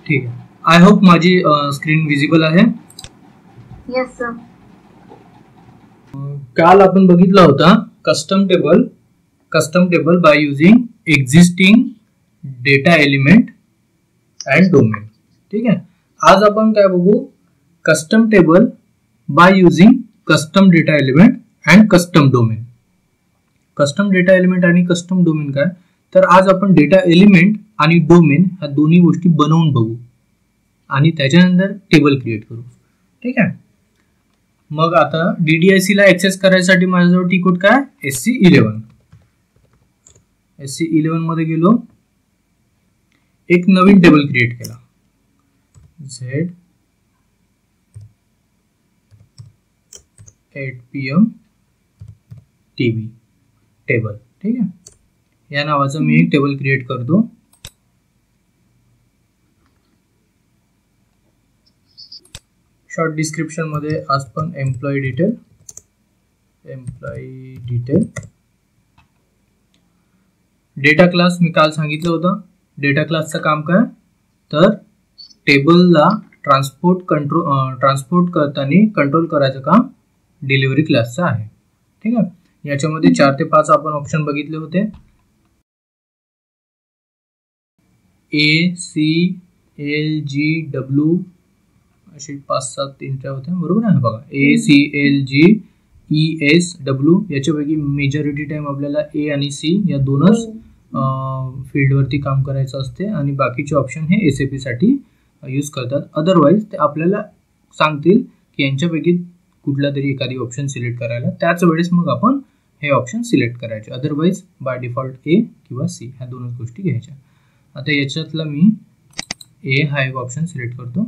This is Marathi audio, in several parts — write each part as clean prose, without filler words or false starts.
ठीक आहे. आय होप माझी स्क्रीन विजिबल आहे. Yes sir. काल आपण बघितला होता custom table by using existing data element and domain. ठीक आहे. आज आपण काय बघू, custom table by using custom data element and custom domain. Custom data element आणि कस्टम डोमेन काय, तर आज आपण डेटा एलिमेंट आणि डोमेन ह्या दोन्ही गोष्टी बनवून बघू आणि त्याच्यानंतर टेबल क्रिएट करू. ठीक आहे. मग आता DDIC ला ऍक्सेस करायसाठी माझ्याजवळ टी कोड काय, SC11. SC11 मध्ये गेलो, एक नवीन टेबल क्रिएट केला, Z8PM TV टेबल. ठीक आहे. या नावाचं मी एक टेबल क्रिएट करतो. शॉर्ट डिस्क्रिप्शन मध्ये आज पण एम्प्लॉई डिटेल. डेटा क्लास मी काल सांगितलं होतं. डेटा क्लासचं काम काय, तर टेबलला ट्रान्सपोर्ट करताना कंट्रोल करायचं काम डिलिव्हरी क्लासचं आहे. ठीक आहे. याच्यामध्ये 4 ते 5 आपण ऑप्शन बघितले होते. ACLGW अशी 5-7 एंट्र्या होत्या, बरोबर आहे बघा. ACLGESW याच्यापैकी मेजॉरिटी टाइम आपल्याला A आणि C या दोनच फील्डवरती काम करायचं असते आणि बाकीचे ऑप्शन हे SAP साठी यूज करतात. अदरवाईज ते आपल्याला सांगतील की यांच्यापैकी कुठला तरी एखादी ऑप्शन सिलेक्ट करायला, त्याच वेळेस मग आपण हे ऑप्शन सिलेक्ट करायचे. अदरवाईज बाय डिफॉल्ट A किंवा C ह्या दोनच गोष्टी घ्यायच्या. आता याच्यातला मी A हा एक ऑप्शन सिलेक्ट करतो.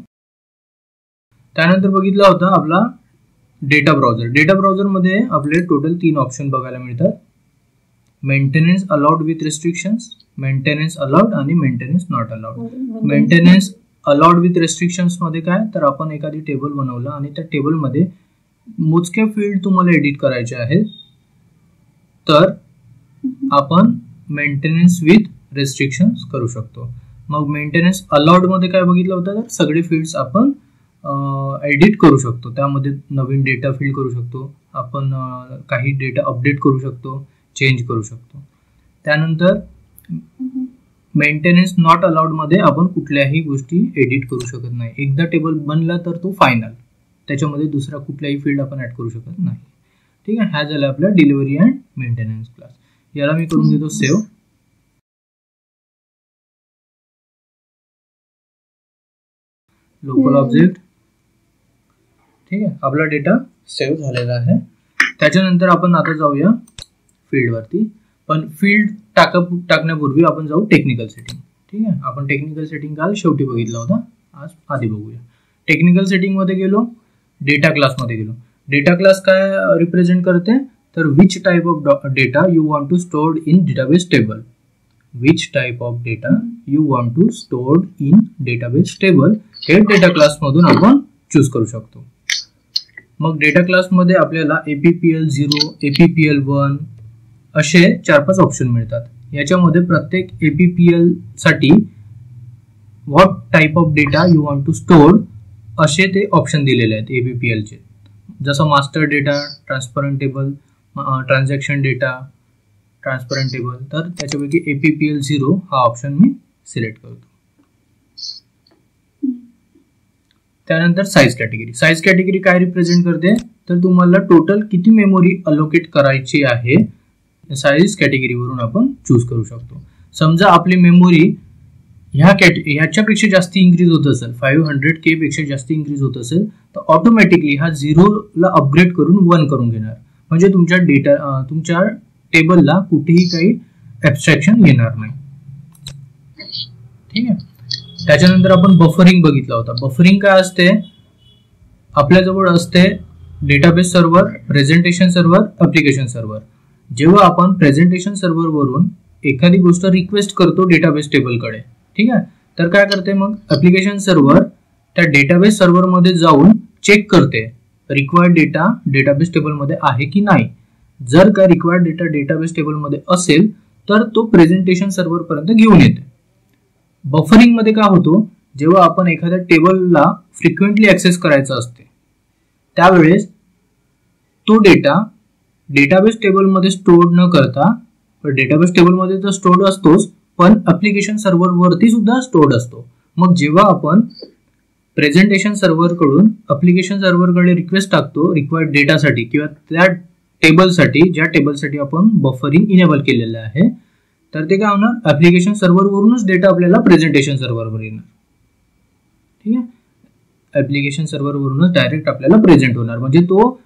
त्यानंतर बघितला होता आपला डेटा ब्राउझर. डेटा ब्राउझर मध्ये आपले टोटल 3 ऑप्शन बघायला मिळतात. Maintenance allowed with restrictions, maintenance allowed आणि maintenance not allowed. Maintenance allowed with restrictions मध्ये काय, तर आपण एखादी टेबल बनवलं आणि त्या टेबलमध्ये मोजक्या फील्ड तुम्हाला एडिट करायचे आहेत, तर आपण मेंटेनन्स विथ रेस्ट्रिक्शन्स करू शकतो. मग मेंटेनन्स अलाउड मध्ये काय बघितलं होतं, तर सगळे फील्ड्स आपण एडिट करू शकतो. त्यामध्ये नवीन डेटा फिल करू शकतो आपण, काही डेटा अपडेट करू शकतो, चेंज करू शकतो. त्यानंतर मेंटेनन्स नॉट अलाउड मध्ये आपण कुठल्याही गोष्टी एडिट करू शकत नाही. एकदा टेबल बनला तर तो फायनल, त्याच्यामध्ये दुसरा कुठलाही फील्ड आपण ऍड करू शकत नाही. ठीक आहे. हा झाला आपला डिलिव्हरी अँड मेंटेनन्स क्लास. याला मी करून देतो सेव्ह. Local object. ठीक आहे. आपला डेटा सेव्ह झालेला आहे. त्याच्यानंतर आपण आता जाऊया फील्ड वरती, पण फील्ड टाकण्यापूर्वी आपण जाऊ टेक्निकल सेटिंग. ठीक आहे. आपण टेक्निकल सेटिंग काल शेवटी बघितला होता, आज आधी बघूया. टेक्निकल सेटिंग मध्ये गेलो, डेटा क्लास मध्ये गेलो. डेटा क्लास काय रिप्रेझेंट करते, तर which type of data you want to stored in database table. Which type of data you want to stored in database table हे डेटा क्लास मधून आपण चूज करू शकतो. मग डेटा क्लास मध्ये आपल्याला APPL0, APPL1 असे 4-5 ऑप्शन मिळतात. याच्यामध्ये प्रत्येक APPL साठी what type of data you want to store असे ते ऑप्शन दिलेले आहेत APPL चे. जसं master data, transparent table, transaction data, transparent table. तर त्याच्यापैकी APPL0 हा ऑप्शन मी सिलेक्ट करतो. त्यानंतर साईज कॅटेगरी. साईज कॅटेगरी काय रिप्रेझेंट करते, तर तुम्हाला टोटल किती मेमोरी अलोकेट करायची आहे साईज कॅटेगरीवरून आपण चूज करू शकतो. समजा आपली मेमोरी ह्याच्यापेक्षा जास्त इन्क्रीज होत असेल, 500K पेक्षा जास्त इन्क्रीज होत असेल, तर ऑटोमॅटिकली हा 0ला अपग्रेड करून 1 करून घेणार. म्हणजे तुमच्या टेबलला कुठेही काही ऍब्स्ट्रॅक्शन येणार नाही. ठीक आहे. त्याच्यानंतर आपण बफरिंग बघितला होता. बफरिंग काय असते, आपल्याजवळ असते database server, presentation server, application server. जेव्हा आपण प्रेझेंटेशन सर्व्हर वरून एखादी गोष्ट रिक्वेस्ट करतो डेटाबेस टेबलकडे, ठीक आहे, तर काय करते, मग ऍप्लिकेशन सर्व्हर त्या डेटाबेस सर्व्हर मध्ये जाऊन चेक करते रिक्वायर्ड डेटा डेटाबेस टेबल मध्ये आहे की नाही. जर का रिक्वायर्ड डेटा डेटाबेस टेबल मध्ये असेल तर तो प्रेझेंटेशन सर्व्हर पर्यंत घेऊन येते. बफरिंग मध्ये काय होतो, जेव्हा आपण एखाद्या टेबलला फ्रिक्वेंटली ऍक्सेस करायचा असते त्यावेळेस तो डेटा डेटाबेस टेबलमध्ये स्टोअर न करता, डेटाबेस टेबलमध्ये तर स्टोअर्ड असतोच पण ऍप्लिकेशन सर्व्हरवरती सुद्धा स्टोअर्ड असतो. मग जेव्हा आपण प्रेझेंटेशन सर्व्हरकडून ऍप्लिकेशन सर्व्हरकडे रिक्वेस्ट टाकतो रिक्वायर्ड डेटासाठी किंवा त्या टेबलसाठी ज्या टेबलसाठी आपण बफरिंग इनेबल केलेलं आहे, तर ते काय होणार, ऍप्लिकेशन सर्व्हरवरूनच डेटा आपल्याला प्रेझेंटेशन सर्व्हरवर येणार. ठीक आहे, ऍप्लिकेशन सर्व्हरवरूनच डायरेक्ट आपल्याला प्रेझेंट होणार. म्हणजे तो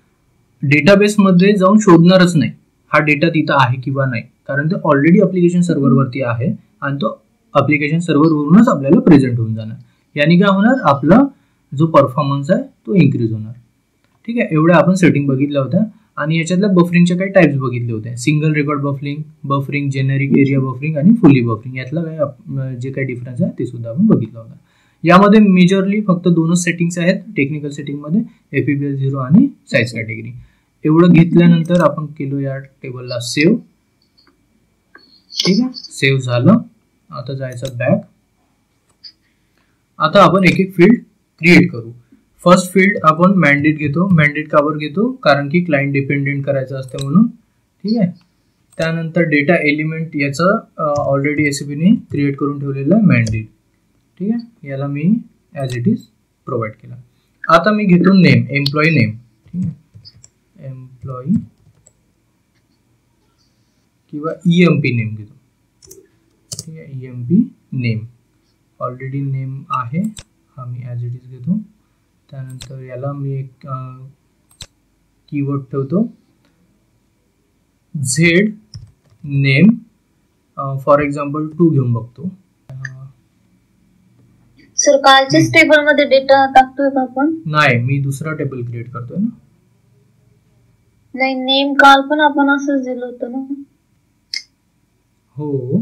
डेटाबेसमध्ये जाऊन शोधणारच नाही हा डेटा तिथं आहे किंवा नाही, कारण ते ऑलरेडी ऍप्लिकेशन सर्व्हरवरती आहे आणि तो ऍप्लिकेशन सर्व्हरवरूनच आपल्याला प्रेझेंट होऊन जाणार. याने काय होणार, आपला जो परफॉर्मन्स आहे तो इन्क्रीज होणार. ठीक आहे, एवढ्या आपण सेटिंग बघितल्या होत्या आणि याच्यातल्या बफरिंगच्या काही टाइप्स बघितले होते. Single record buffering, generic area buffering आणि फुली बफरिंग. यातला काय जे काही डिफरन्स आहे ते सुद्धा आपण बघितलं होतं. यामध्ये मेजरली फक्त दोनच सेटिंग्स आहेत टेक्निकल सेटिंगमध्ये, FPPL 0 आणि साईज कॅटेगरी. एवढं घेतल्यानंतर आपण केलो या टेबलला सेव्ह. ठीक आहे, सेव्ह झालं. आता जायचं बॅक. आता आपण एक एक फील्ड क्रिएट करू. फर्स्ट फील्ड आपण मॅन्डेट घेतो. मॅन्डेट कावर घेतो, कारण की क्लायंट डिपेंडेंट करायचं असतं म्हणून. ठीक आहे, त्यानंतर डेटा एलिमेंट याचं ऑलरेडी SAPने क्रिएट करून ठेवलेलं आहे मॅन्डेट. ठीक आहे, याला मी ॲज इट इज प्रोव्हाइड केला. आता मी घेतो नेम, एम्प्लॉई नेम. ठीक आहे, एम्प्लॉई किंवा EMP नेम घेतो. ठीक आहे, EMP नेम ऑलरेडी नेम आहे, हा मी ॲज इट इज घेतो. त्यानंतर याला मी एक कीवर्ड ठेवतो झेड नेम, फॉर एक्झाम्पल 2 घेऊन बघतो. सर कालच्याच टेबल मध्ये डेटा टाकतोय का आपण? नाही, मी दुसरा टेबल क्रिएट करतोय ना. नाही, नेम काल पण आपण असंच दिलं होतं ना. हो,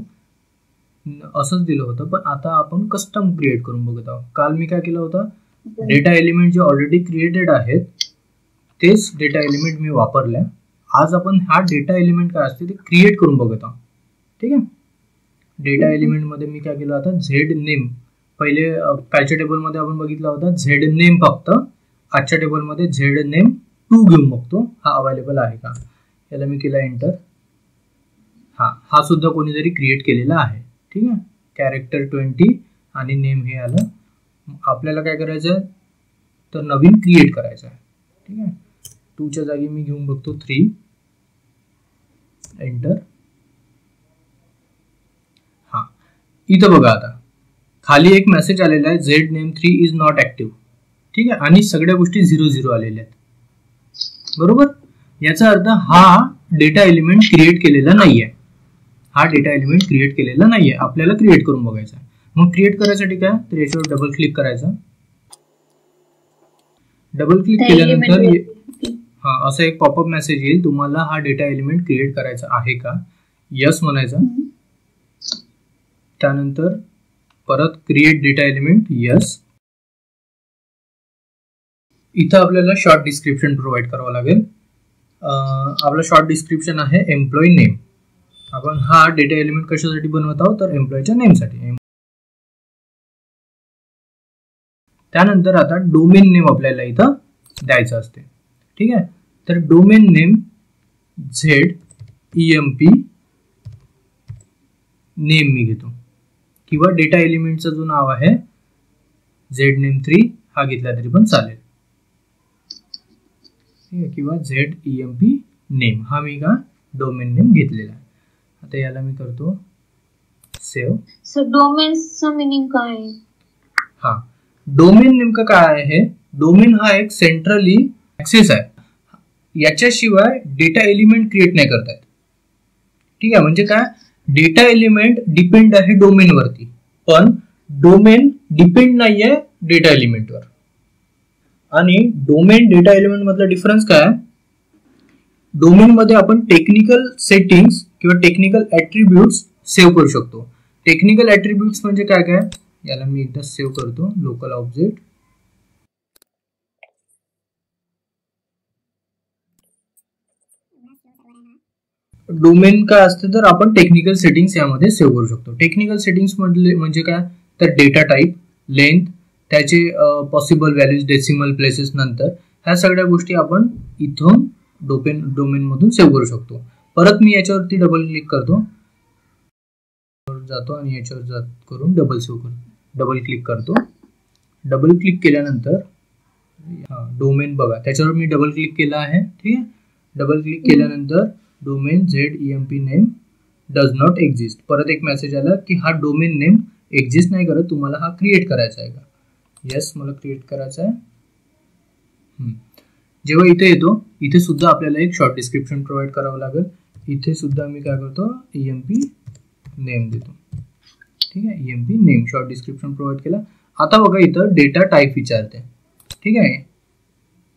असंच दिलं होतं, पण आता आपण कस्टम क्रिएट करून बघत आहोत. काल मी काय केलं होतं, डेटा एलिमेंट जे ऑलरेडी क्रिएटेड आहेत तेच डेटा एलिमेंट मी वापरल्या. आज आपण हा डेटा एलिमेंट काय असते ते क्रिएट करून बघत आहोत. ठीक आहे, डेटा एलिमेंट मध्ये मी काय केलं, आता झेड नेम, पहिले कालच्या टेबलमध्ये आपण बघितला होता झेड नेम फक्त, आजच्या टेबलमध्ये झेड नेम 2 घेऊन बघतो हा अवेलेबल आहे का. याला मी केला एंटर. हा सुद्धा कोणीतरी क्रिएट केलेला आहे. ठीक आहे, कॅरेक्टर 20 आणि नेम हे आलं. आपल्याला काय करायचं आहे, तर नवीन क्रिएट करायचं आहे. ठीक आहे, 2च्या जागी मी घेऊन बघतो 3, एंटर. हा, इथं बघा आता खाली एक मेसेज आलेला आहे, Z name 3 is not active. ठीक आहे, आणि सगळ्या गोष्टी 0 आलेल्या आहेत. बरोबर, याचा अर्थ हा डेटा एलिमेंट क्रिएट केलेला नाहीये. हा डेटा एलिमेंट क्रिएट केलेला नाहीये, आपल्याला क्रिएट करून बघायचा. मग क्रिएट करायसाठी काय, तर याच्यावर डबल क्लिक करायचं. डबल क्लिक केल्यानंतर असं एक पॉपअप मेसेज येईल, तुम्हाला हा डेटा एलिमेंट क्रिएट करायचा आहे का, यस म्हणायचं. त्यानंतर परत क्रिएट डेटा एलिमेंट, यस. इथं आपल्याला शॉर्ट डिस्क्रिप्शन प्रोव्हाइड करावं लागेल. आपलं शॉर्ट डिस्क्रिप्शन आहे एम्प्लॉई नेम. आपण हा डेटा एलिमेंट कशासाठी बनवत आहोत, तर एम्प्लॉईच्या नेमसाठी. त्यानंतर आता डोमेन नेम आपल्याला इथं द्यायचं असते. ठीक आहे, तर domain name Z EMP name मी घेतो, किंवा डेटा एलिमेंटचं जो नाव आहे झेड नेम 3 हा घेतला तरी पण चालेल. ठीक आहे, किंवा झेड EMP नेम हा मी का डोमेन नेम घेतलेला आहे. आता याला मी करतो सेव्ह. सर डोमेनचं मीनिंग काय आहे? हा, डोमेन नेमकं काय आहे, डोमेन हा एक सेंट्रली ऍक्सेस आहे, याच्याशिवाय डेटा एलिमेंट क्रिएट नाही करतायत. ठीक आहे, म्हणजे काय, डेटा एलिमेंट डिपेंड आहे डोमेन वरती, पण डोमेन डिपेंड नाहीये डेटा एलिमेंटवर. आणि डोमेन डेटा एलिमेंट मधला डिफरन्स काय, डोमेन मध्ये आपण टेक्निकल सेटिंग्स किंवा टेक्निकल ऍट्रिब्यूट्स सेव्ह करू शकतो. टेक्निकल ऍट्रिब्यूट्स म्हणजे काय काय, याला मी एकदा सेव्ह करतो, लोकल ऑब्जेक्ट. डोमेन काय असते, तर आपण टेक्निकल सेटिंग्स यामध्ये सेव्ह करू शकतो. टेक्निकल सेटिंग्स म्हणजे काय, तर डेटा टाईप, लेंथ, त्याचे पॉसिबल व्हॅल्यूज डेसिमल प्लेसेस नंतर ह्या सगळ्या गोष्टी आपण इथून डोमेन मधून सेव्ह करू शकतो. परत मी याच्यावरती डबल क्लिक करतो, जातो आणि याच्यावर करून डबल क्लिक करतो. डबल क्लिक केल्यानंतर डोमेन बघा, त्याच्यावर मी डबल क्लिक केला आहे. ठीक आहे, डबल क्लिक केल्यानंतर domain ZEMP name does not exist. परत एक मेसेज आला की हा डोमेन नेम एक्झिस्ट नाही करत, तुम्हाला हा क्रिएट करायचा आहे का? येस, मला क्रिएट करायचा आहे. जेव्हा इथे येतो, इथे सुद्धा आपल्याला एक शॉर्ट डिस्क्रिप्शन प्रोव्हाइड करावं लागेल. इथे सुद्धा मी काय करतो, EMP नेम देतो. ठीक आहे, EMP name short description provide केला. आता बघा इथं डेटा टाईप विचारते. ठीक आहे,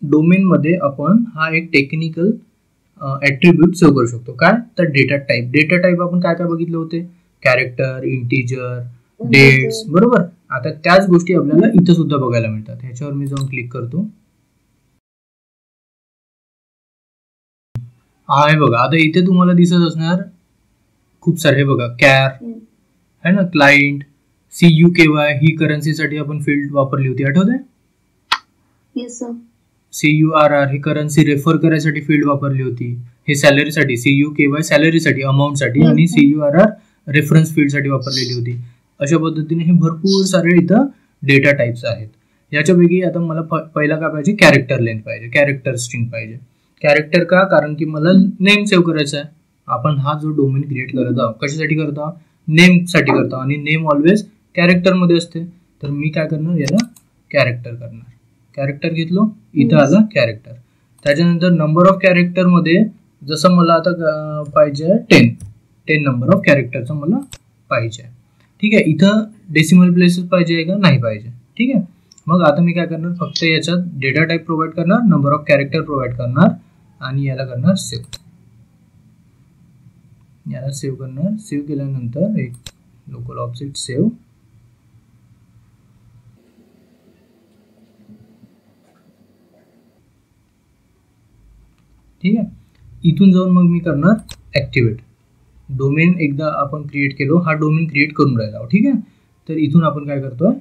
डोमेन मध्ये आपण हा एक टेक्निकल ऍट्रिब्यूट सेव्ह करू शकतो. काय तर डेटा टाईप आपण काय काय बघितले होते, कॅरेक्टर, इंटिजर, डेट्स, बरोबर. आता त्याच गोष्टी आपल्याला इथं सुद्धा बघायला मिळतात. ह्याच्यावर मी जाऊन क्लिक करतो. आहे बघा, आता इथे तुम्हाला दिसत असणार खूप सारे. हे बघा, कॅर है ना, क्लायंट, CUKY ही करन्सीसाठी आपण फील्ड वापरली होती, आठवते? CURR ही करन्सी रेफर करायसाठी फील्ड वापरली होती. हे सॅलरीसाठी, CUKY सॅलरीसाठी, अमाऊंटसाठी, आणि CURR रेफरन्स फील्डसाठी वापरलेली होती. अशा पद्धतीने हे भरपूर सारे इथं डेटा टाइप्स आहेत. याच्यापैकी आता मला पहिला काय पाहिजे, कॅरेक्टर लेंथ पाहिजे, कॅरेक्टर स्ट्रिंग पाहिजे. कॅरेक्टर का, कारण की मला नेम सेव्ह करायचा आहे. आपण हा जो डोमेन क्रिएट करत आहोत, कशासाठी करत आहोत, नेम साठी करतो, आणि नेम ऑलवेज कॅरेक्टर मध्ये असते. तर मी काय करणार, याला कॅरेक्टर करणार. कॅरेक्टर घेतलो, इथं आला कॅरेक्टर. त्याच्यानंतर नंबर ऑफ कॅरेक्टर मध्ये जसं मला आता पाहिजे 10 नंबर ऑफ कॅरेक्टरचं मला पाहिजे. ठीक आहे, इथं डेसिमल प्लेसेस पाहिजे का, नाही पाहिजे. ठीक आहे, मग आता मी काय करणार, फक्त याच्यात डेटा टाईप प्रोव्हाइड करणार, नंबर ऑफ कॅरेक्टर प्रोव्हाइड करणार, आणि याला करणार सेव्ह. याला सेव्ह करणार. सेव्ह केल्यानंतर एक लोकल ऑब्जेक्ट सेव्ह. ठीक आहे, इथून जाऊन मग मी करणार ऍक्टिव्हेट. डोमेन एकदा आपण क्रिएट केलो, हा डोमेन क्रिएट करून राहिला. ठीक आहे, तर इथून आपण काय करतोय,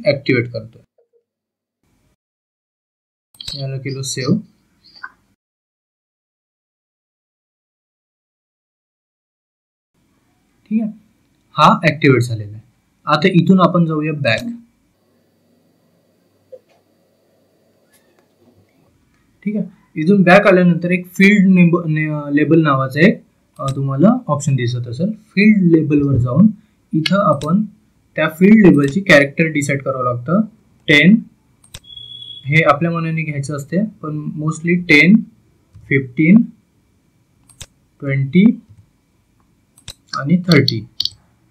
ऍक्टिव्हेट करतोय. याला केलो सेव्ह. ठीक आहे, हा ऍक्टिव्हेट झालेला आहे. आता इथून आपण जाऊया बॅक. ठीक आहे, इथून बॅक आल्यानंतर एक फील्ड लेबल नावाचा एक तुम्हाला ऑप्शन दिसत असेल. फील्ड लेबलवर जाऊन इथं आपण त्या फील्ड लेबलची कॅरेक्टर डिसाईड करावं लागतं. 10 हे आपल्या मनाने घ्यायचं असते, पण मोस्टली 10, 15, 20 आणि 30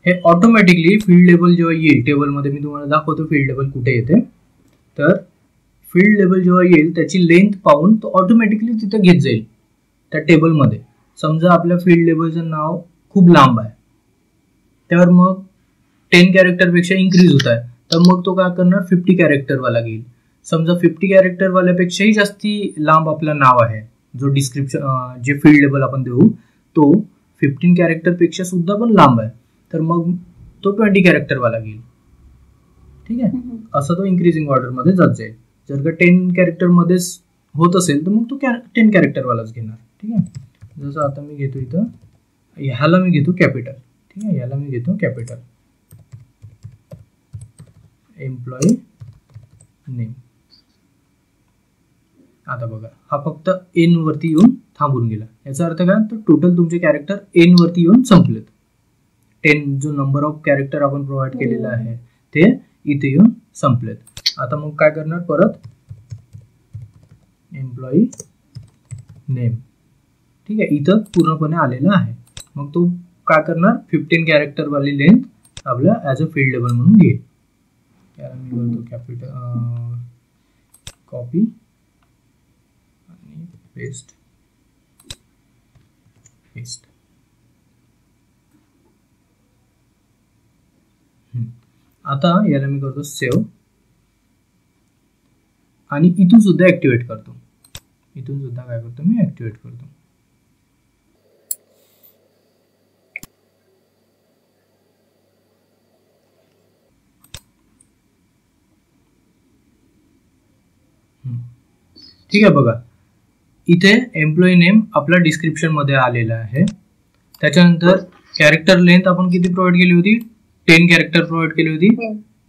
हे ऑटोमॅटिकली फील्ड लेबल जेव्हा येईल टेबलमध्ये, मी तुम्हाला दाखवतो फील्ड लेबल कुठे येते. तर फील्ड लेबल जेव्हा येईल त्याची लेंथ पाहून तो ऑटोमॅटिकली तिथं घेत जाईल त्या टेबलमध्ये. समजा आपल्या फील्ड लेबलचं नाव खूप लांब आहे, त्यावर मग 10 कॅरेक्टरपेक्षा इन्क्रीज होत आहे, तर मग तो काय करणार, 50 कॅरेक्टरवाला घेईल. समजा 50 कॅरेक्टरवाल्यापेक्षाही जास्ती लांब आपलं नाव आहे, जो डिस्क्रिप्शन जे फील्ड लेबल आपण देऊ तो 15 कॅरेक्टरपेक्षा सुद्धा पण लांब आहे, तर मग तो 20 कॅरेक्टरवाला घेईल. ठीक आहे, असं तो इन्क्रीजिंग ऑर्डरमध्ये जात जाईल. जर का 10 कॅरेक्टरमध्येच होत असेल तर मग तो 10 कॅरेक्टरवालाच घेणार. ठीक आहे, जसं आता मी घेतो इथं, ह्याला मी घेतो कॅपिटल. ठीक आहे, याला मी घेतो कॅपिटल. Employee name. आता बघा, हा फक्त एन वरती येऊन थांबून गेला. याचा अर्थ काय, तर टोटल तुमचे कॅरेक्टर एन वरती येऊन संपलेत. 10 जो नंबर ऑफ कॅरेक्टर आपण प्रोव्हाइड केलेला आहे ते इथे येऊन संपलेत. आता मग काय करणार, परत एम्प्लॉई नेम. ठीक आहे, इथं पूर्णपणे आलेलं आहे. मग तो काय करणार, 15 कॅरेक्टर वाली लेंथ आपल्या ॲज अ फील्ड लेबल म्हणून घेईल. याला मी बोलतो कॅपिटल, कॉपी आणि पेस्ट. आता याला मी करतो सेव्ह, आणि इथून सुद्धा ऍक्टिव्हेट करतो. इथून सुद्धा काय करतो, मी ऍक्टिव्हेट करतो. ठीक आहे. बघा इथे एम्प्लॉई नेम आपला डिस्क्रिप्शन मध्ये आलेला आहे. त्याच्यानंतर कॅरेक्टर लेंथ आपण किती प्रोव्हाइड केली होती, 10 कॅरेक्टर प्रोव्हाइड केली होती,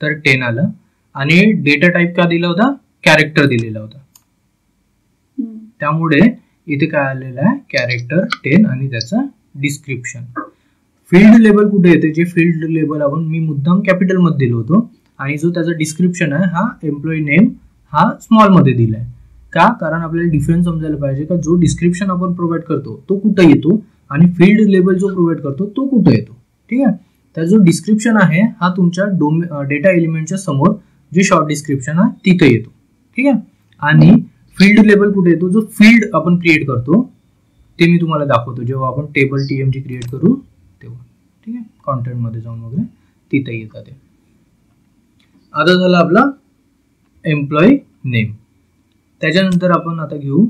तर 10 आलं. आणि डेटा टाईप का दिला होता, कॅरेक्टर दिलेला होता. त्यामुळे इथे काय आलेलं आहे, कॅरेक्टर 10 आणि त्याचा डिस्क्रिप्शन. फील्ड लेबल कुठे येते, जे फील्ड लेबल आपण मी मुद्दाम कॅपिटल मध्ये दिलो होतो आणि जो त्याचा डिस्क्रिप्शन आहे हा एम्प्लॉई नेम हा स्मॉल मध्ये दिलाय. का, कारण आपल्याला डिफरन्स समजायला पाहिजे का जो डिस्क्रिप्शन आपण प्रोव्हाइड करतो तो कुठे येतो आणि फील्ड लेबल जो प्रोव्हाइड करतो तो कुठे येतो. ठीक आहे. तर जो डिस्क्रिप्शन आहे हा तुमच्या डेटा एलिमेंटच्या समोर जे शॉर्ट डिस्क्रिप्शन आहे तिथे येतो. ठीक आहे. आणि फील्ड लेबल कुठे येतो, जो फील्ड आपण क्रिएट करतो ते मी तुम्हाला दाखवतो जेव्हा आपण टेबल TMG क्रिएट करू तेव्हा. ठीक आहे. कॉन्टेंट मध्ये जाऊन वगैरे तिथे येतात ते. आता झाला आपला एम्प्लॉई नेम. त्याच्यानंतर आपण आता घेऊ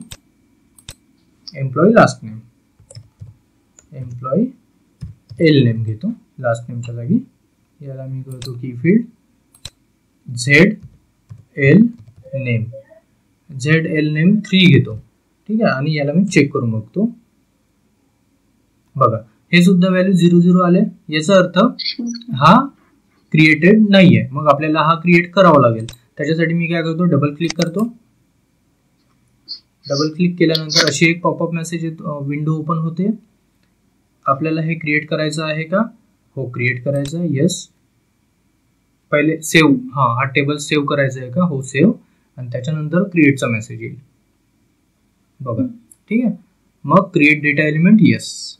employee last name. Employee L name घेतो लास्ट नेमच्या जागी. याला मी करतो की field ZL name. ZL name 3 घेतो. ठीक आहे. आणि याला मी चेक करून बघतो. बघा हे सुद्धा व्हॅल्यू 00 आले. याचा अर्थ हा क्रिएटेड नाहीये. मग आपल्याला हा क्रिएट करावा लागेल. त्याच्यासाठी मी काय करतो, डबल क्लिक करतो. डबल क्लिक केल्यानंतर अशी एक पॉपअप मेसेज विंडो ओपन होते. आपल्याला हे क्रिएट करायचं आहे का, हो क्रिएट करायचं आहे, येस. पहिले सेव्ह, हा टेबल सेव्ह करायचा आहे का, हो सेव्ह. आणि त्याच्यानंतर क्रिएटचा मेसेज येईल बघा. ठीक आहे. मग क्रिएट डेटा एलिमेंट, येस.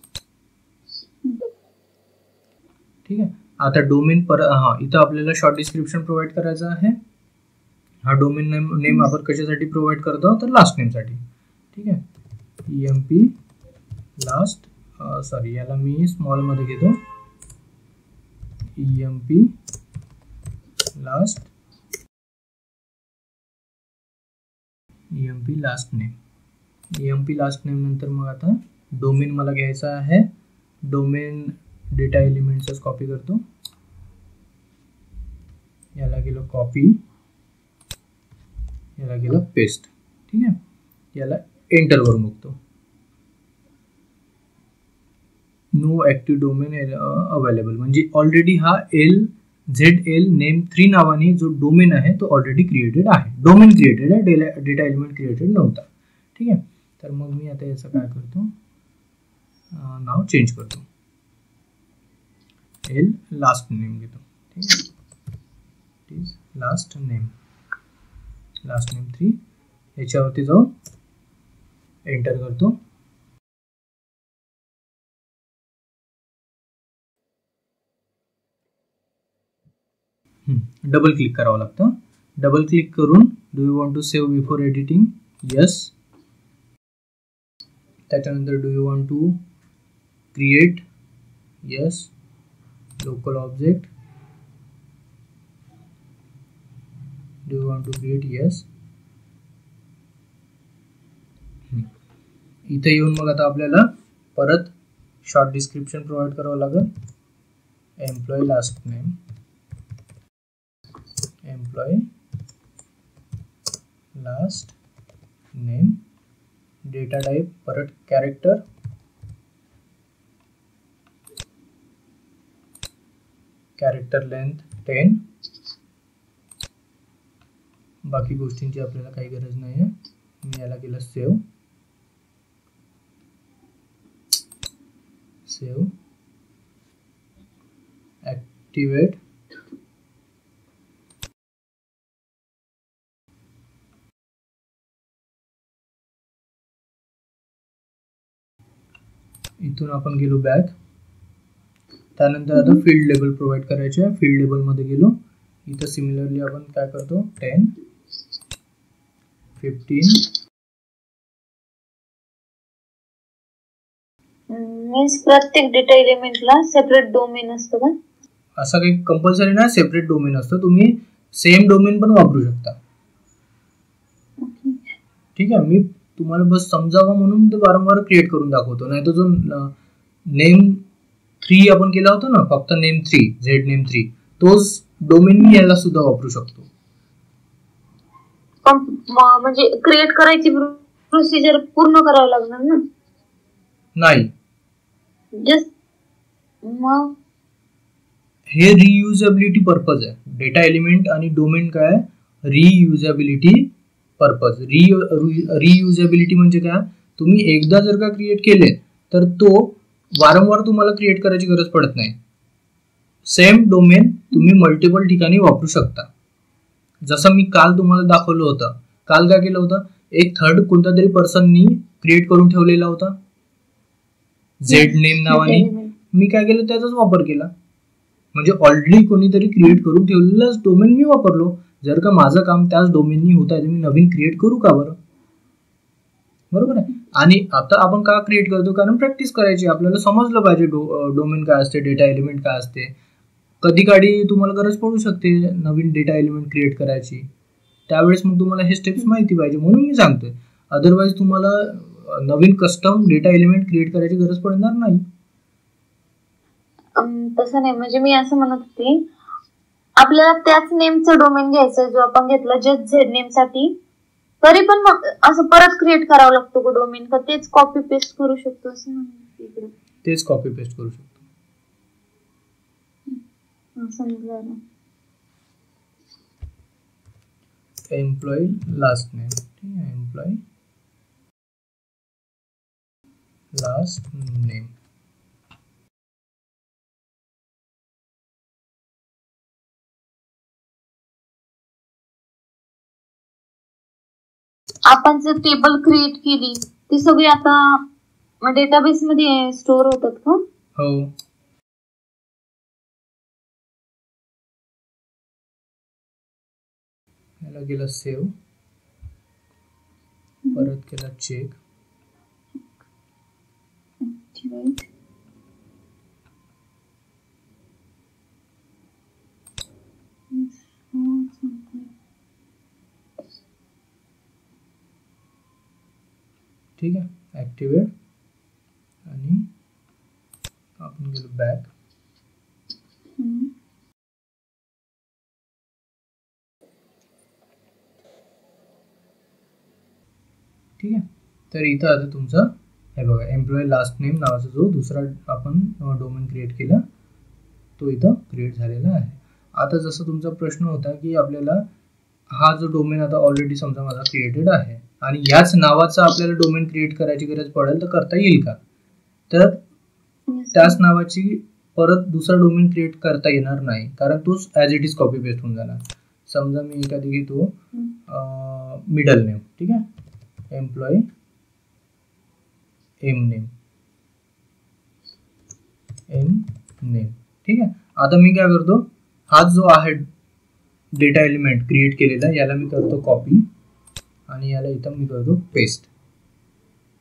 ठीक आहे. आता डोमेन इथं आपल्याला शॉर्ट डिस्क्रिप्शन प्रोव्हाइड करायचं आहे. हा डोमेन नेम आपण कशासाठी प्रोव्हाइड करतो, तर लास्ट नेम साठी. ठीक आहे. EMP लास्ट, सॉरी याला मी स्मॉल मध्ये घेतो. EMP last, EMP last name. EMP last name नंतर मग आता डोमेन मला घ्यायचा आहे. डोमेन डेटा एलिमेंट्सच कॉपी करतो. याला गेलो कॉपी, याला गेलं पेस्ट. ठीक आहे. याला एंटर करून बघतो. नो ऍक्टिव्ह डोमेन अवेलेबल, म्हणजे ऑलरेडी हा ZL नेम 3 नावाने जो डोमेन आहे तो ऑलरेडी क्रिएटेड आहे. डोमेन क्रिएटेड आहे, डेटा एलिमेंट क्रिएटेड नव्हता. ठीक आहे. तर मग मी आता याचं काय करतो, नाव चेंज करतो. L लास्ट नेम घेतो. ठीक आहे. Last name 3. याच्यावरती जाऊन एंटर करतो. डबल क्लिक करावं लागतं. डबल क्लिक करून do you want to save before editing, yes. त्याच्यानंतर do you want to create, yes. Local object, do you want to create, yes. इथे येऊन मग आता आपल्याला परत शॉर्ट डिस्क्रिप्शन प्रोव्हाइड करावं लागेल. Employee last name, employee last name. Data type परत कॅरेक्टर. Character length 10. बाकी गोष्टींची आपल्याला काही गरज नाही आहे. मी याला केलं सेव्ह. ऍक्टिवेट. इथून आपण गेलो बॅक. त्यानंतर आता फील्ड लेबल प्रोव्हाइड करायचे आहे. फील्ड लेबल मध्ये गेलो. इथं सिमिलरली आपण काय करतो, 10, 15. मीन्स प्रत्येक डेटा एलिमेंटला सेपरेट डोमेन असतं का? असं काही कंपल्सरी नाही, सेपरेट डोमेन असतं. तुम्ही सेम डोमेन पण वापरू शकता. ठीक आहे. मी तुम्हाला बस समजावं म्हणून ते वारंवार क्रिएट करून दाखवतो. नाही तर जो नेम 3 आपण केला होता ना, फक्त नेम 3, Z नेम 3, तोच डोमेन मी याला सुद्धा वापरू शकतो. म्हणजे क्रिएट करायची प्रोसिजर पूर्ण करावी लागणार ना? नाही, जस्ट मग हे रियुजेबिलिटी पर्पज आहे. डेटा एलिमेंट आणि डोमेन काय आहे? रियुजेबिलिटी पर्पज. रियुजेबिलिटी म्हणजे काय? तुम्ही एकदा जर का क्रिएट केले तर तो वारंवार तुम्हाला क्रिएट करायची गरज पडत नाही. सेम डोमेन तुम्ही मल्टिपल ठिकाणी वापरू शकता. जसं मी काल तुम्हाला दाखवलं होतं. काल काय केलं होतं? एक थर्ड कोणत्या तरी पर्सननी क्रिएट करून ठेवलेला होता झेड नेम नावाने. मी काय केलं? त्याचाच वापर केला. म्हणजे ऑलरेडी कोणीतरी क्रिएट करून ठेवलेलाच डोमेन मी वापरलो. जर का माझं काम त्याच डोमेननी होत आहे तर मी नवीन क्रिएट करू का बरं? बरोबर आहे. आणि आता आपण का क्रिएट करतो? कारण प्रॅक्टिस करायची, आपल्याला समजलं पाहिजे डोमेन काय असते, डेटा एलिमेंट काय असते. कधी काळी तुम्हाला गरज पडू शकते नवीन डेटा एलिमेंट क्रिएट करायची, त्यावेळेस मग तुम्हाला हे स्टेप्स माहिती पाहिजे म्हणून मी सांगतोय. अदरवाईज तुम्हाला नवीन कस्टम डेटा एलिमेंट क्रिएट करायची गरज पडणार नाही. तसं नाही, म्हणजे मी असं म्हणत होते आपल्याला त्याच नेमचं डोमेन घ्यायचं जो आपण घेतला जस्ट झेड नेम साठी, तरी पण मग असं परत क्रिएट करावं लागतो का डोमेन, का तेच कॉपी पेस्ट करू शकतो असं म्हणतो इकडे? तेच कॉपी पेस्ट करू शकतो. समजलं. एम्प्लॉई लास्ट नेम, ठीक आहे, एम्प्लॉई लास्ट नेम. आपण जर टेबल क्रिएट केली ती सगळी आता डेटाबेस मध्ये स्टोअर होतात का? हो. याला गेला सेव्ह, परत केला चेक. ठीक आहे, ऍक्टिवेट आणि आपण गेलो बॅक. ठीक आहे. तर इथं आता तुमचं हे बघा एम्प्लॉई लास्ट नेम नावाचा जो दुसरा आपण डोमेन क्रिएट केला तो इथं क्रिएट झालेला आहे. आता जसं तुमचा प्रश्न होता की आपल्याला हा जो डोमेन आता ऑलरेडी समजा माझा क्रिएटेड आहे आणि याच नावाचा आपल्याला डोमेन क्रिएट करायची गरज पडेल तर करता येईल का? तर त्याच नावाची परत दुसरा डोमेन क्रिएट करता येणार नाही, कारण तोच as it is copy paste होऊन जाणार. समजा मी एखादी घेतो मिडल नेम, ठीक आहे, एम्प्लॉई एम नेम, ठीक आहे. आता मी काय करतो, हा जो आहे डेटा एलिमेंट क्रिएट केलेला याला मी करतो कॉपी आणि याला इथं मी करतो पेस्ट.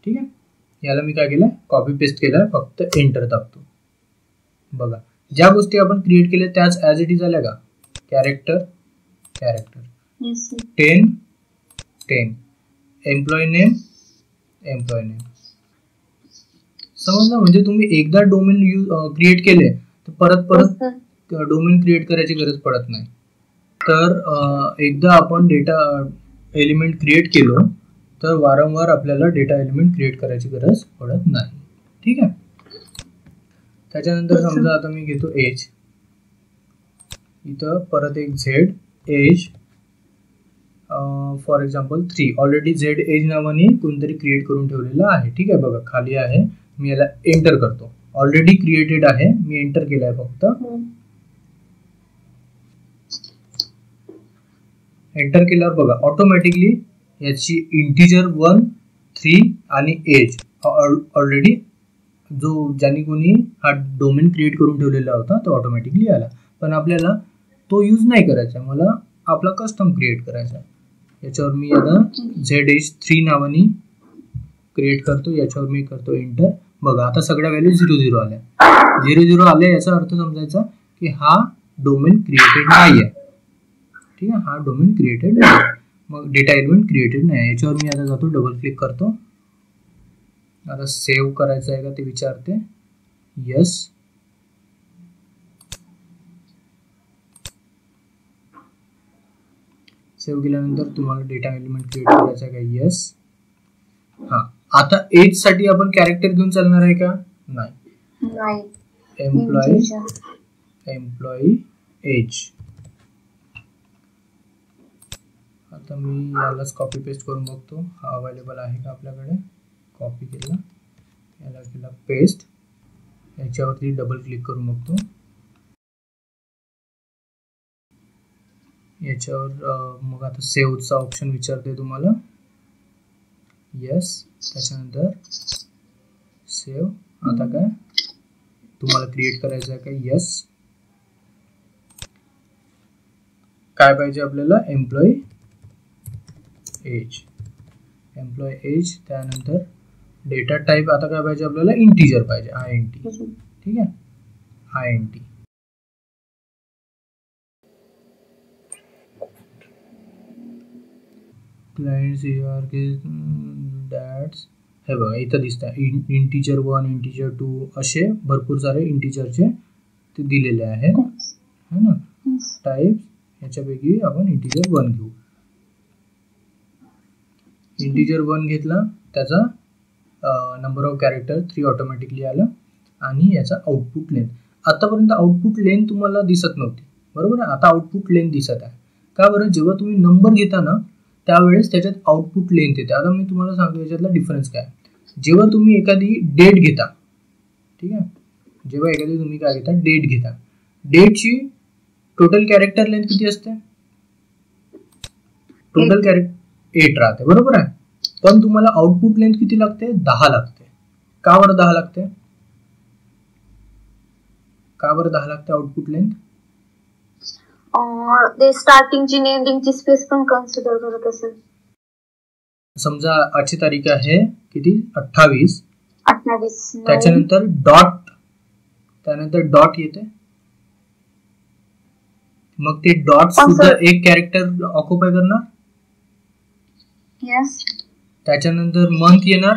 ठीक आहे, याला मी काय केलं, कॉपी पेस्ट केलं, फक्त एंटर दाबतो. बघा ज्या गोष्टी आपण क्रिएट केल्या त्याच ॲज इट इज आल्या का? कॅरेक्टर 10 एम्प्लॉई नेम समजलं. म्हणजे तुम्ही एकदा डोमेन क्रिएट केले तर परत डोमेन क्रिएट करायची गरज पडत नाही. तर एकदा आपण डेटा एलिमेंट क्रिएट केलो तर वारंवार आपल्याला डेटा एलिमेंट क्रिएट करायची गरज पडत नाही. ठीक आहे. त्याच्यानंतर समजा आता मी घेतो एज, इथं परत एक Z age for example 3. Already Z age नावाने कोणतरी क्रिएट करून ठेवलेलं आहे. ठीक आहे, बघा खाली आहे, मी याला एंटर करतो. ऑलरेडी क्रिएटेड आहे, मी एंटर केलाय फक्त. एंटर केल्यावर बघा ऑटोमॅटिकली याची इंटिजर 1, 3 आणि एज ऑलरेडी जो ज्याने कोणी हा डोमेन क्रिएट करून ठेवलेला होता तो ऑटोमॅटिकली आला. पण आपल्याला तो यूज नाही करायचा, मला आपला कस्टम क्रिएट करायचा. याच्यावर मी आता झेड एज 3 नावाने क्रिएट करतो, याच्यावर मी करतो एंटर. बघा आता सगळ्या व्हॅल्यू 0 आल्या. 0 आल्या याचा अर्थ समजायचा की हा डोमेन क्रिएटेड नाही आहे. ठीक आहे, हा डोमेन क्रिएटेड नाही, मग डेटा एलिमेंट क्रिएटेड नाही. याच्यावर मी आता जातो, डबल क्लिक करतो. आता सेव्ह करायचं आहे का ते विचारते, यस. सेव्ह केल्यानंतर तुम्हाला डेटा एलिमेंट क्रिएट करायचा आहे का? येस. हा, आता एज साठी आपण कॅरेक्टर घेऊन चालणार आहे का? नाही. Employee age. आता मी यालाच कॉपी पेस्ट करून बघतो हा अवेलेबल आहे का आपल्याकडे. कॉपी केला, याला केला पेस्ट, याच्यावरती डबल क्लिक करून बघतो. याच्यावर मग आता सेव्हचा ऑप्शन विचारते तुम्हाला. येस. त्याच्यानंतर सेव्ह. आता काय तुम्हाला क्रिएट करायचं आहे का? येस. काय पाहिजे आपल्याला? Employee age. त्यानंतर डेटा टाईप आता काय पाहिजे आपल्याला? इंटीजर पाहिजे, INT. ठीक आहे, INT. क्लायंट्स दॅट्स, हे बघा इथं दिसत आहे इंटीजर 1, इंटीजर 2 असे भरपूर सारे इंटीजरचे ते दिलेले आहेत, है ना. टाईप याच्यापैकी आपण इंटीजर 1 घेऊ. इंटीजर 1 घेतला, त्याचा नंबर ऑफ कॅरेक्टर 3 ऑटोमॅटिकली आलं. आणि याचा आउटपुट लेंथ, आतापर्यंत आउटपुट लेंथ तुम्हाला दिसत नव्हती, बरोबर आहे. आता आउटपुट लेंथ दिसत आहे. का बरं? जेव्हा तुम्ही नंबर घेता ना त्यावेळेस त्याच्यात आउटपुट लेंथ येते. आता मी तुम्हाला सांगतो याच्यातला डिफरन्स काय. जेव्हा तुम्ही एखादी डेट घेता, ठीक आहे, जेव्हा एखादी तुम्ही काय घेता? डेट घेता. डेटची टोटल कॅरेक्टर लेंथ किती असते? टोटल कॅरेक्टर 8 राहते, बरोबर आहे. पण तुम्हाला आउटपुट लेंथ किती लागते? 10 लागते. का बरं 10 लागते? का बरं 10 लागते आउटपुट लेंथ? ते स्टार्टिंगची आणि एंडिंगची स्पेस पण कन्सिडर करत असेल. समजा आजची तारीख आहे किती? 28. त्याच्यानंतर डॉट येते. मग ते डॉट सुद्धा एक कॅरेक्टर ऑक्युपाय करणार. यस. त्याच्यानंतर मंथ येणार.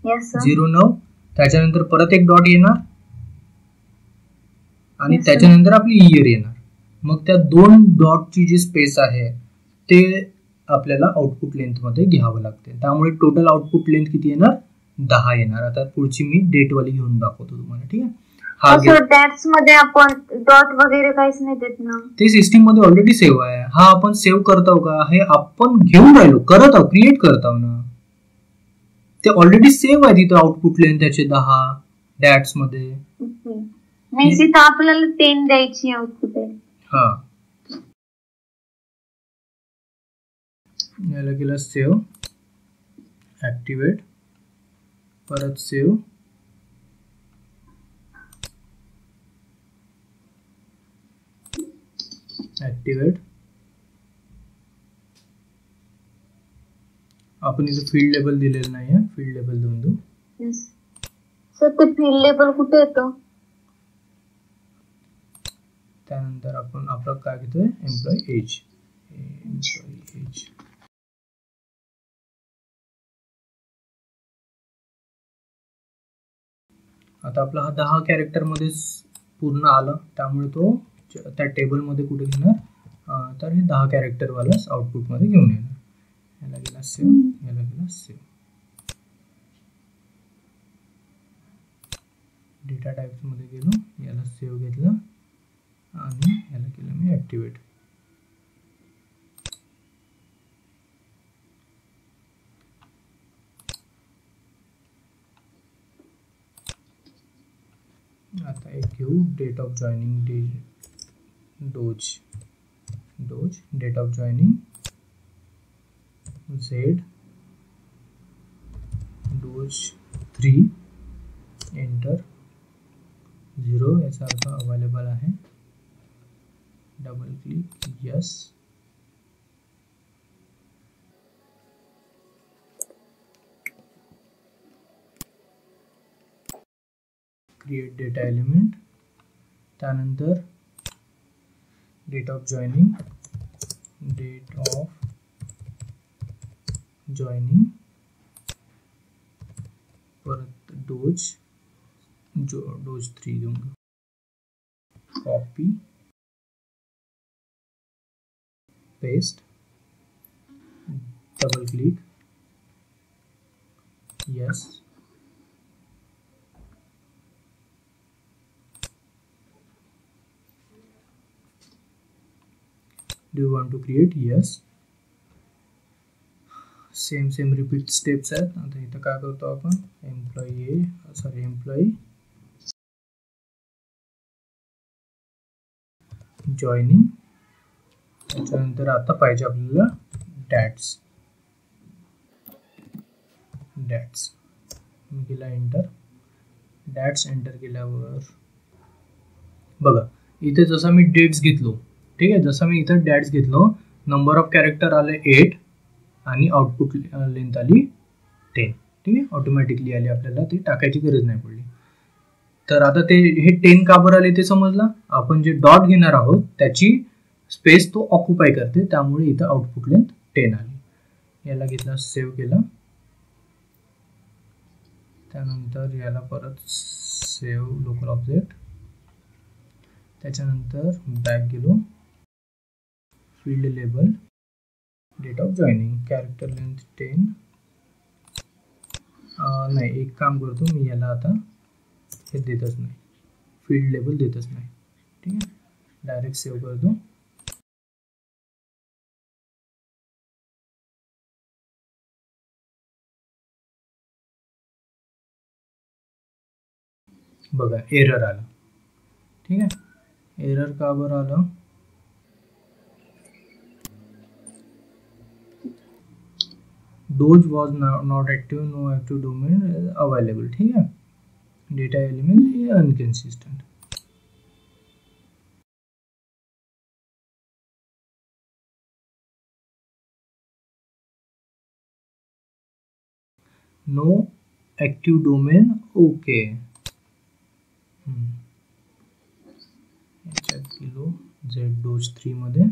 यस. 09. त्याच्यानंतर परत एक डॉट येणार आणि त्याच्यानंतर आपली इयर येणार. मग त्या 2 डॉटची जी स्पेस आहे ते आपल्याला आउटपुट लेंथ मध्ये घ्यावं लागते. त्यामुळे टोटल आउटपुट लेंथ किती येणार? 10 येणार. आता पुढची मी डेट वाली घेऊन दाखवतो तुम्हाला, ठीक आहे. डॅट्स मध्ये आपण डॉट वगैरे काहीच नाही देत ना. ते सिस्टीम मध्ये ऑलरेडी सेव्ह आहे. हा आपण सेव्ह करतो का? हे आपण घेऊन राहिलो, करत आहोत, क्रिएट करत आहोत ना. ते ऑलरेडी सेव्ह आहे तिथं आउटपुट लेंथ त्याचे 10 डॅट्स मध्ये. तिथं आपल्याला 10 द्यायची आउटपुट आहे. हा, याला केलं सेव्ह, ऍक्टिवेट, परत सेव्ह, ऍक्टिवेट. आपण इथे फील्ड लेबल दिलेलं नाही आहे, फील्ड लेबल देऊन देऊ. सर ते फील्ड लेबल कुठे येतं? त्यानंतर आपण आपलं काय घेतोय? Employee age. आता आपला हा 10 कॅरेक्टर मध्ये पूर्ण आला, त्यामुळे तो त्या टेबल मध्ये कुठे घेणार? तर हे 10 कॅरेक्टर वालाच आउटपुट मध्ये घेऊन येणार. याला गेला सेव्ह, याला गेला सेव्ह. डेटा टाइप्स मध्ये गेलो, याला सेव्ह घेतला आणि याला केलं मी ऍक्टिवेट. आता एक घेऊ date of joining, DOJ date of joining Z DOJ 3 enter 0 याचा अर्थ अवेलेबल आहे. Double click, yes. Create data element. त्यानंतर डेट ऑफ जॉइनिंग परत डोज 3 दूंगा. Copy, paste, double click, yes, do you want to create? Yes. Same repeat steps आहेत. आता इथं काय करतो आपण, एम्प्लॉई जॉईनिंग, त्याच्यानंतर आता पाहिजे आपल्याला डॅट्स मी केला एंटर. डॅट्स एंटर केल्यावर बघा इथे जसं मी डेट्स घेतलो, ठीक आहे, जसं मी इथं डॅट्स घेतलो, नंबर ऑफ कॅरेक्टर आले 8 आणि आउटपुट लेंथ आली 10. ठीक आहे, ऑटोमॅटिकली आली, आपल्याला ती टाकायची गरज नाही पडली. तर आता ते हे 10 का बरं आले ते समजलं. आपण जे डॉट घेणार आहोत त्याची स्पेस तो ऑक्युपाय करते, त्यामुळे इथं आउटपुट लेंथ 10 आली. याला घेतला, सेव्ह केला, त्यानंतर याला परत सेव्ह लोकल ऑब्जेक्ट, त्याच्यानंतर बॅक गेलो, field label, date of joining, character length 10. नाही, एक काम करतो मी, याला आता हे देतच नाही, फील्ड लेबल देतच नाही. ठीक आहे, डायरेक्ट सेव्ह करतो. बघा एरर आलं. ठीक आहे, एरर का बरं आलं, Doge was not active, no active domain available. ठीक आहे, data element inconsistent. No active domain, okay. याच्यात गेलो Z-Doge 3 मध्ये.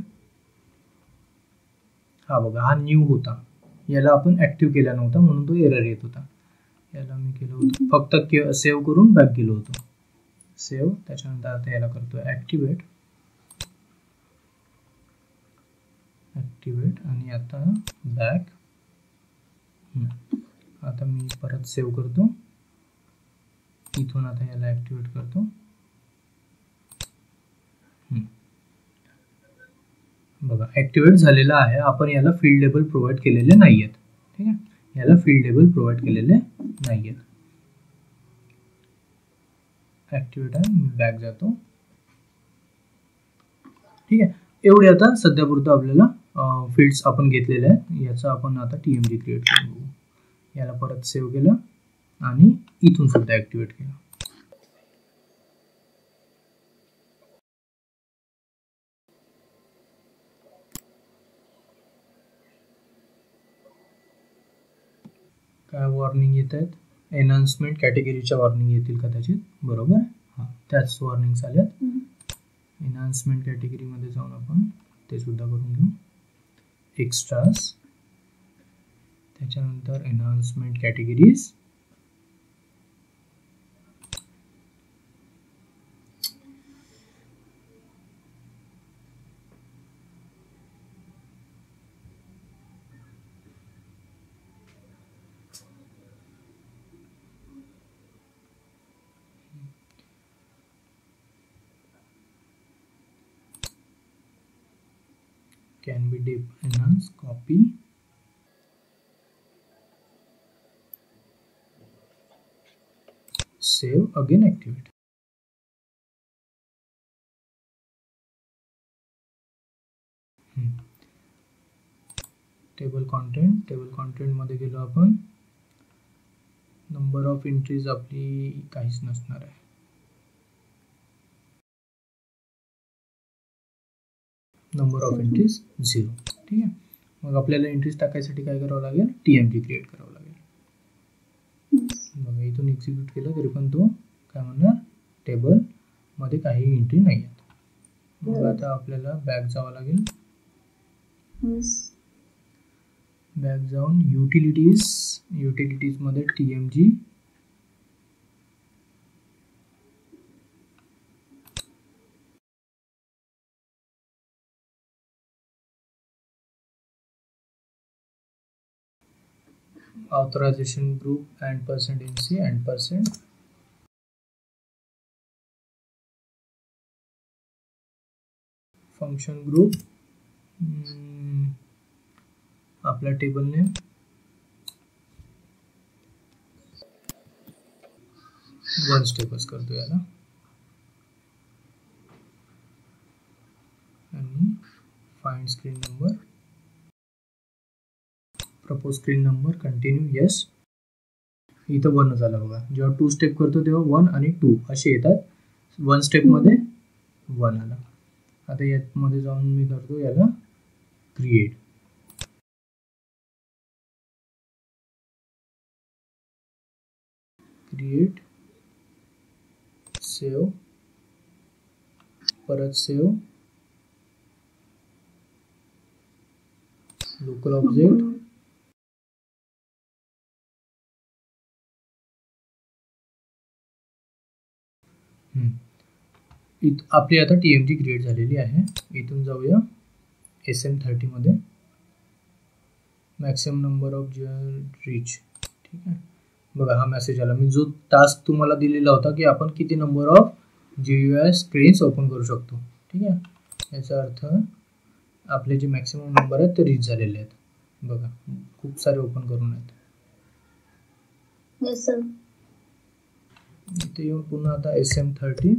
हा बघा, हा न्यू होता, याला आपण ॲक्टिव्ह केला नव्हता म्हणून तो एरर येत होता. याला मी केलं होतं, फक्त सेव्ह करून बॅक गेलो होतो, सेव्ह. त्याच्यानंतर आता याला करतो ॲक्टिवेट आणि आता बॅक. आता मी परत सेव्ह करतो, इथून आता याला ॲक्टिवेट करतो. बघा ॲक्टिवेट झालेला आहे. आपण याला फील्ड लेबल प्रोव्हाइड केलेले नाही आहेत. ठीक आहे, याला फील्ड लेबल प्रोव्हाइड केलेले नाही आहेत. ॲक्टिवेट आहे, मी बॅक जातो. ठीक आहे, एवढे आता सध्यापुरतं आपल्याला फील्ड्स आपण घेतलेले आहेत. याचा आपण आता TMG क्रिएट करून बघू. याला परत सेव्ह केलं आणि इथून सुद्धा ॲक्टिवेट केलं. काय वॉर्निंग येत आहेत, एनहान्समेंट कॅटेगरीच्या वॉर्निंग येतील कदाचित, बरोबर. हां, त्याच वॉर्निंग्स आल्यात. एनहान्समेंट कॅटेगरीमध्ये जाऊन आपण ते सुद्धा करून घेऊ. एक्स्ट्रास, त्याच्यानंतर enhancement categories, can be dip enhance, copy, save, again activate. Table content मध्ये गेलो आपण. नंबर ऑफ एंट्रीज आपली काहीच नसणार आहे. Number of entries 0. ठीक आहे, मग आपल्याला एंट्रीज टाकायसाठी काय करावं लागेल, TMG क्रिएट करावं लागेल. बघा इथून एक्झिक्यूट केलं तरी पण तो काय म्हणणार, टेबल मध्ये काही एंट्री नाही आहेत. मग आता आपल्याला बॅक जावं लागेल. बॅक जाऊन युटिलिटीज मध्ये TMG authorization group %nc %. Function group आपला टेबल नेम वन स्टेपच करतो याला आणि find screen number propose screen number continue yes. इथं 1 झाला बघा. जेव्हा 2 स्टेप करतो तेव्हा 1 आणि 2 असे येतात. 1 स्टेपमध्ये 1 आला. आता यामध्ये जाऊन मी करतो याला क्रिएट. क्रिएट सेव परत सेव लोकल ऑब्जेक्ट आपली आता TMG क्रिएट झालेली आहे. इथून जाऊया SM30 मध्ये मॅक्सिमम नंबर ऑफ रीच. ठीक आहे बघा हा मेसेज आला. मी जो टास्क तुम्हाला दिलेला होता की आपण किती number of GUI screens open करू शकतो. ठीक आहे याचा अर्थ आपले जे मॅक्सिमम नंबर आहेत ते रीच झालेले आहेत. बघा खूप सारे ओपन करून आहेत. Yes sir. इथे येऊन पुन्हा आता SM30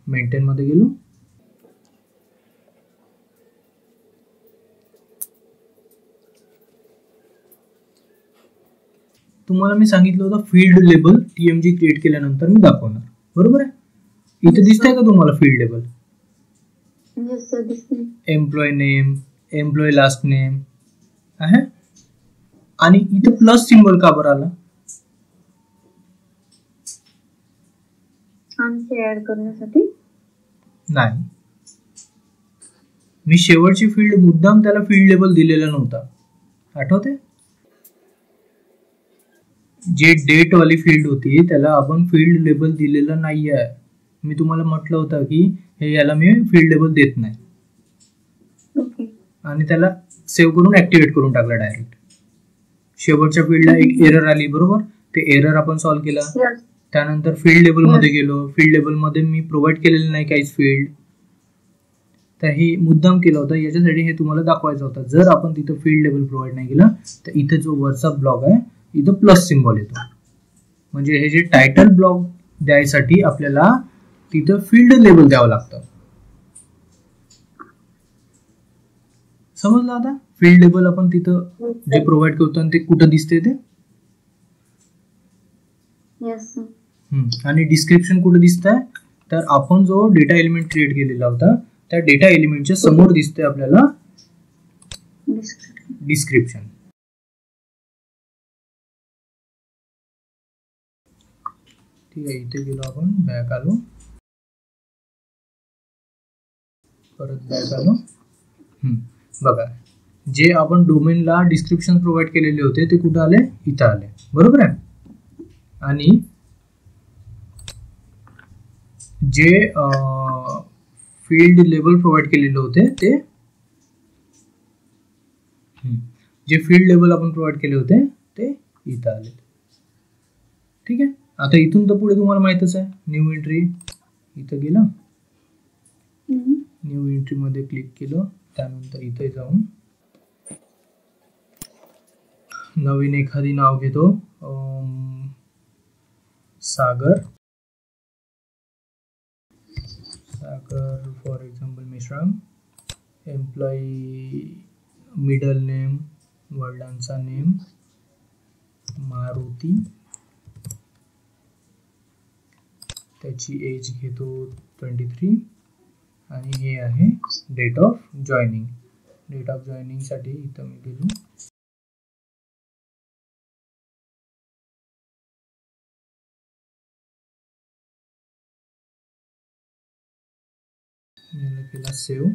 मेंटेन मध्ये गेलो. तुम्हाला मी सांगितलं होतं फील्ड लेबल TMG क्रिएट केल्यानंतर मी दाखवणार. बरोबर आहे. इथे दिसतंय का तुम्हाला फील्ड लेबल? यस सर दिसतंय. Employee name employee last name आहे आणि इथे प्लस सिंबल का बरं आला? आणखी ऍड करण्यासाठी नाही. मी शेवटची फील्ड मुद्दाम त्याला फील्ड लेबल दिलेला नव्हता. आठवते? जे डेट वाली फील्ड होती त्याला आपण फील्ड लेबल दिलेलं नाही आहे. मी तुम्हाला म्हटलं होतं की हे याला मी फील्ड लेबल देत नाही. आणि त्याला सेव्ह करून ऍक्टिव्हेट करून टाकलं डायरेक्ट. शेवटच्या फील्डला एक एरर आली बरोबर. ते एरर आपण सॉल्व्ह केला. त्यानंतर फील्ड लेबल मध्ये गेलो. फील्ड लेबल मध्ये मी प्रोव्हाइड केलेलं नाही काहीच फील्ड. तर हे मुद्दाम केलं होतं. याच्यासाठी हे तुम्हाला दाखवायचं होतं. जर आपण तिथं फील्ड लेबल प्रोव्हाइड नाही केलं तर इथं जो वरचा ब्लॉक आहे इथं प्लस सिम्बॉल येतो. म्हणजे हे जे टायटल ब्लॉक द्यायसाठी आपल्याला तिथं फील्ड लेबल द्यावं लागतं. समजलं आता? फील्ड लेबल आपण तिथं जे प्रोव्हाइड करतो आणि ते कुठं दिसते ते. यस. आणि डिस्क्रिप्शन कुठे दिसतंय तर आपण जो डेटा एलिमेंट क्रिएट केलेला होता त्या डेटा एलिमेंटच्या समोर दिसते आपल्याला डिस्क्रिप्शन. ठीक आहे इथे गेलो आपण बॅक आलो परत बॅक आलो. बघा जे आपण डोमेनला डिस्क्रिप्शन प्रोव्हाइड केलेले होते ते कुठे आले? इथं आले. बरोबर आहे. आणि जे फील्ड लेबल प्रोव्हाइड केलेले होते ते जे फील्ड लेबल आपण प्रोव्हाइड केले होते ते इथं आले. ठीक आहे. आता इथून तर पुढे तुम्हाला माहितच आहे. न्यू एंट्री इथं गेलं. न्यू एंट्री मध्ये क्लिक केलं. त्यानंतर इथे जाऊन नवीन एखादी नाव घेतो. सागर फॉर एक्झाम्पल मिश्राम. एम्प्लॉई मिडल नेम वडिलांचा नेम मारुती. त्याची एज घेतो 23 आणि हे आहे date of joining. Date of joining साठी इथं मी गेलो. याला केला सेव्ह.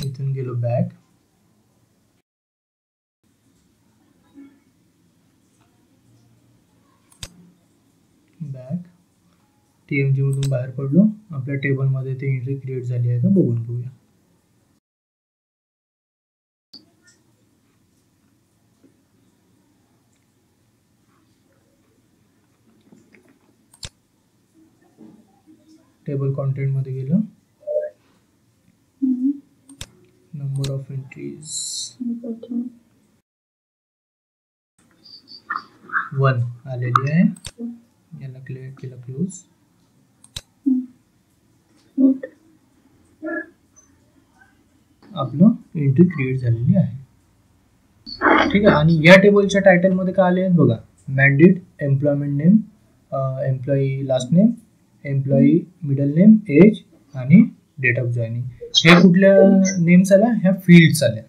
इथून गेलो बॅक. TMG मधून बाहेर पडलो, आपल्या टेबलमध्ये ते एंट्री क्रिएट झाली आहे का बघून घेऊया. टेबल कंटेंट मध्ये गेलो, नंबर ऑफ एंट्रीज 1 आलेली आहे. याला क्लिअर केलं, क्लोज. आपलं एंट्री क्रिएट झालेली आहे. ठीक आहे. आणि या टेबलच्या टायटल मध्ये काय आले आहेत बघा, mandate, employment name, employee last name, employee middle name, age आणि डेट ऑफ जॉईनिंग. हे कुठल्या नेम्स आल्या, ह्या फील्ड्स आल्या,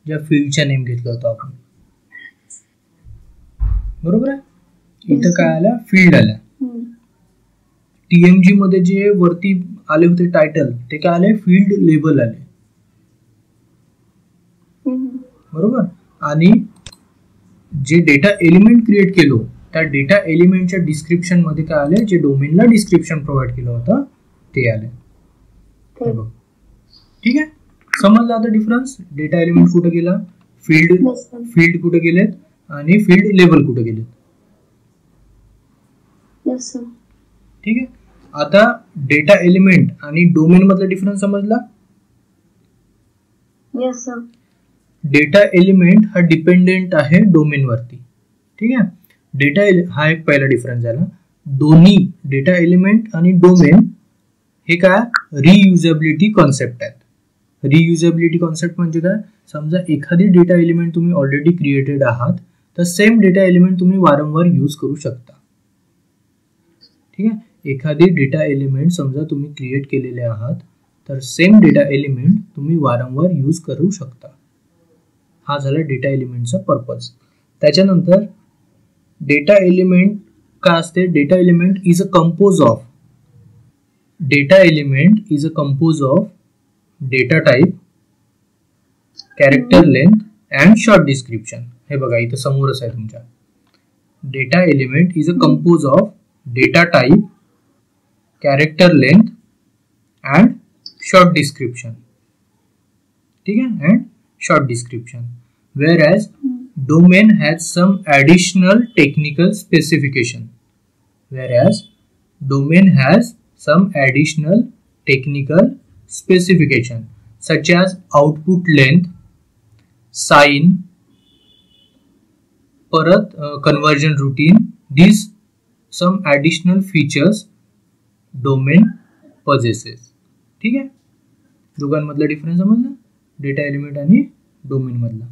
ज्या फील्डच्या नेम घेतलं होतं आपण. बरोबर आहे. इथं काय आल्या, फील्ड आल्या. TMG मध्ये जे वरती आले होते टायटल, ते काय आले, फील्ड लेबल आले. बरोबर. आणि जे डेटा एलिमेंट क्रिएट केलो, त्या डेटा एलिमेंटच्या डिस्क्रिप्शन मध्ये काय आले, जे डोमेनला डिस्क्रिप्शन प्रोव्हाइड केलं होतं ते आले. ठीक आहे. समजलं आता डिफरन्स. डेटा एलिमेंट कुठे गेला, फील्ड कुठे गेलेत आणि फील्ड लेबल कुठे गेलेत. ठीक आहे. आता डेटा एलिमेंट आणि डोमेन मधला डिफरन्स समजला. डेटा एलिमेंट हा डिपेंडेंट आहे डोमेन वरती. ठीक आहे. डेटा हा एक पहिला डिफरन्स झाला. दोन्ही डेटा एलिमेंट आणि डोमेन हे काय रियुजेबिलिटी कॉन्सेप्ट आहेत. रियुजेबिलिटी कॉन्सेप्ट म्हणजे काय, समजा एखादी डेटा एलिमेंट तुम्ही ऑलरेडी क्रिएटेड आहात, तर सेम डेटा एलिमेंट तुम्ही वारंवार यूज करू शकता. ठीक आहे. एखादी डेटा एलिमेंट समजा तुम्ही क्रिएट केलेले आहात, तर सेम डेटा एलिमेंट तुम्ही वारंवार यूज करू शकता. हा झाला डेटा एलिमेंटचा पर्पज. त्याच्यानंतर डेटा एलिमेंट काय असते, data element is a compose of data type, character length and short description. हे बघा इथं समोरच आहे तुमच्या. Data element is a compose of data type, character length and short description. ठीक आहे. And short description. whereas domain has some additional technical specification. Such as output length, sign, परत conversion routine. These some additional features domain possesses. ठीक आहे. दोघांमधला डिफरन्स समजला, डेटा एलिमेंट आणि डोमेन मधला.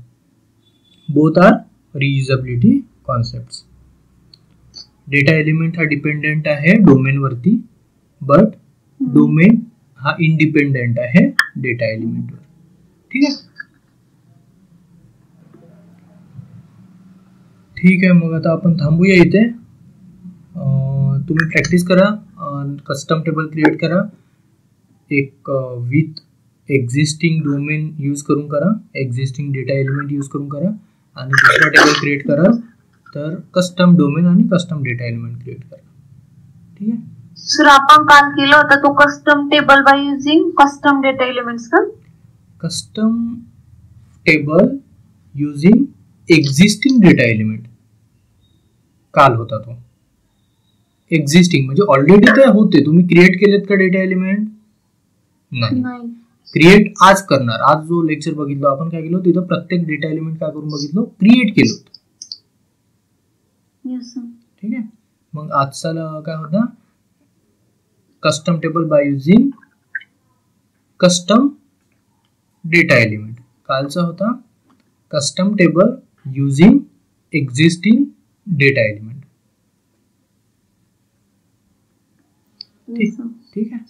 Both are reusability concepts. Data element हा डिपेंडेंट आहे डोमेन वरती, बट डोमेन हा इंडिपेंडेंट आहे डेटा एलिमेंट वर. ठीक आहे. ठीक आहे. मग आता आपण थांबूया इथे. तुम्ही प्रॅक्टिस करा, कस्टम टेबल क्रिएट करा, एक विथ एक्झिस्टिंग डोमेन यूज करून करा, एक्झिस्टिंग डेटा एलिमेंट यूज करून करा, आणि दुसरा टेबल क्रिएट करा तर कस्टम डोमेन आणि कस्टम डेटा एलिमेंट क्रिएट करा. ठीक आहे. सर आपण काल केलं होतं तो custom table by using custom data elements का, custom table using existing data element काल होता तो. एक्झिस्टिंग म्हणजे ऑलरेडी ते होते, तुम्ही क्रिएट केलेत का डेटा एलिमेंट, नाही. क्रिएट आज करणार. आज जो लेक्चर बघितलो आपण काय केलं, तिथं प्रत्येक डेटा एलिमेंट काय करून बघितलो, क्रिएट केलं होतं. ठीक आहे. मग आजचा काय होता, custom table by using custom data element. कालचा होता custom table using existing data element. ठीक आहे.